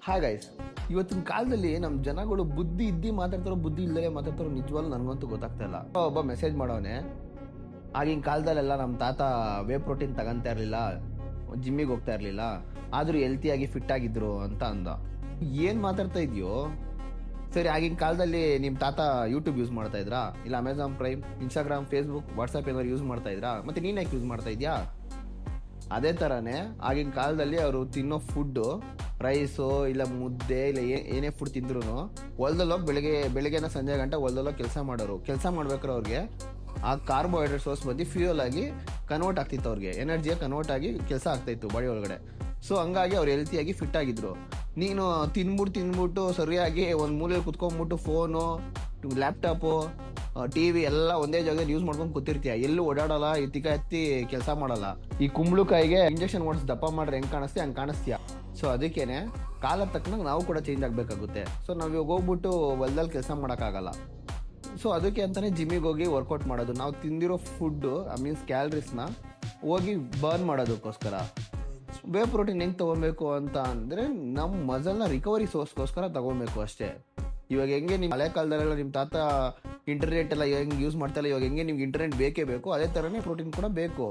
Hi guys, ಇವತ್ತಿನ ಕಾಲದಲ್ಲಿ ನಮ್ಮ ಜನಗಳು ಬುದ್ಧಿ ಇದ್ದಿ ಮಾತಾಡ್ತಾರೋ ಬುದ್ಧಿ ಇಲ್ಲದೆ ಮಾತಾಡ್ತಾರೋ ನಿಜವಾಗ್ಲೂ ನನಗಂತೂ ಗೊತ್ತಾಗ್ತಾ ಇಲ್ಲ. ಒಬ್ಬ ಮೆಸೇಜ್ ಮಾಡೋನೆ, ಆಗಿನ ಕಾಲದಲ್ಲೆಲ್ಲ ನಮ್ಮ ತಾತ ವೇ ಪ್ರೋಟೀನ್ ತಗೊಂತಾ ಇರಲಿಲ್ಲ, ಜಿಮ್ಮಿಗೆ ಹೋಗ್ತಾ ಇರಲಿಲ್ಲ, ಆದರೂ ಹೆಲ್ತಿಯಾಗಿ ಫಿಟ್ ಆಗಿದ್ರು ಅಂತ ಅಂದ. ಏನು ಮಾತಾಡ್ತಾ ಇದೆಯೋ? ಸರಿ, ಆಗಿನ ಕಾಲದಲ್ಲಿ ನಿಮ್ಮ ತಾತ ಯೂಟ್ಯೂಬ್ ಯೂಸ್ ಮಾಡ್ತಾ ಇದ್ರಾ, ಇಲ್ಲ Amazon prime, Instagram, Facebook, WhatsApp ಏನಾದ್ರು ಯೂಸ್ ಮಾಡ್ತಾ ಇದ್ರಾ? ಮತ್ತೆ ನೀನು ಯಾಕೆ ಯೂಸ್ ಮಾಡ್ತಾ ಇದೆಯಾ? ಅದೇ ಥರನೇ ಆಗಿನ ಕಾಲದಲ್ಲಿ ಅವರು ತಿನ್ನೋ ಫುಡ್ಡು ರೈಸು ಇಲ್ಲ ಮುದ್ದೆ ಇಲ್ಲ ಏನೇ ಫುಡ್ ತಿಂದ್ರು ಹೊಲ್ದಲ್ಲೋಗಿ ಬೆಳಿಗ್ಗೆನ ಸಂಜೆ ಗಂಟೆ ಹೊಲ್ದಲ್ಲೋಗಿ ಕೆಲಸ ಮಾಡೋರು. ಕೆಲಸ ಮಾಡ್ಬೇಕಾದ್ರೆ ಅವ್ರಿಗೆ ಆ ಕಾರ್ಬೋಹೈಡ್ರೇಟ್ ಸೋರ್ಸ್ ಬಂದು ಫ್ಯೂಯಲ್ ಆಗಿ ಕನ್ವರ್ಟ್ ಆಗ್ತಿತ್ತು, ಅವ್ರಿಗೆ ಎನರ್ಜಿಯಾಗಿ ಕನ್ವರ್ಟ್ ಆಗಿ ಕೆಲಸ ಆಗ್ತಾಯಿತ್ತು ಬಾಡಿ ಒಳಗಡೆ. ಸೊ ಹಂಗಾಗಿ ಅವ್ರು ಹೆಲ್ತಿಯಾಗಿ ಫಿಟ್ ಆಗಿದ್ರು. ನೀನು ತಿನ್ಬಿಟ್ಟು ಸರಿಯಾಗಿ ಒಂದು ಮೂಲೆಯಲ್ಲಿ ಕುತ್ಕೊಂಡ್ಬಿಟ್ಟು ಫೋನು, ಲ್ಯಾಪ್ಟಾಪು, ಟಿ ವಿ ಎಲ್ಲ ಒಂದೇ ಜಾಗದಲ್ಲಿ ಯೂಸ್ ಮಾಡ್ಕೊಂಡು ಕೂತಿರ್ತೀಯ, ಎಲ್ಲೂ ಓಡಾಡಲ್ಲ, ಎತ್ತಿ ಕೆಲಸ ಮಾಡಲ್ಲ. ಈ ಕುಂಬಳಕಾಯಿಗೆ ಇಂಜೆಕ್ಷನ್ ಮಾಡಿಸಿ ದಪ್ಪ ಮಾಡ್ರೆ ಹೆಂಗೆ ಕಾಣಿಸ್ತೀಯ ಹಂಗೆ ಕಾಣಿಸ್ತೀಯ. ಸೊ ಅದಕ್ಕೇನೆ ಕಾಲ ತಕ್ಕನಾಗ ನಾವು ಕೂಡ ಚೇಂಜ್ ಆಗಬೇಕಾಗುತ್ತೆ. ಸೊ ನಾವು ಇವಾಗ ಹೋಗ್ಬಿಟ್ಟು ಹೊಲ್ದಲ್ಲಿ ಕೆಲಸ ಮಾಡೋಕ್ಕಾಗಲ್ಲ. ಸೊ ಅದಕ್ಕೆ ಅಂತಲೇ ಜಿಮ್ಮಿಗೆ ಹೋಗಿ ವರ್ಕೌಟ್ ಮಾಡೋದು, ನಾವು ತಿಂದಿರೋ ಫುಡ್ಡು ಮೀನ್ಸ್ ಕ್ಯಾಲರೀಸ್ನ ಹೋಗಿ ಬರ್ನ್ ಮಾಡೋದಕ್ಕೋಸ್ಕರ. ವೇ ಪ್ರೋಟೀನ್ ಹೆಂಗೆ ತೊಗೊಬೇಕು ಅಂತ ಅಂದರೆ ನಮ್ಮ ಮಸಲ್ನ ರಿಕವರಿ ಸೋರ್ಸ್ಗೋಸ್ಕರ ತೊಗೊಬೇಕು ಅಷ್ಟೇ. ಇವಾಗ ಹೆಂಗೆ ನಿಮ್ಮ ಹಳೆ ಕಾಲದಲ್ಲೆಲ್ಲ ನಿಮ್ಮ ತಾತ ಇಂಟರ್ನೆಟ್ ಎಲ್ಲ ಹೆಂಗೆ ಯೂಸ್ ಮಾಡ್ತಾಯಿಲ್ಲ, ಇವಾಗ ಹೆಂಗೆ ನಿಮ್ಗೆ ಇಂಟರ್ನೆಟ್ ಬೇಕೇ ಬೇಕು, ಅದೇ ಥರನೇ ಪ್ರೋಟೀನ್ ಕೂಡ ಬೇಕು.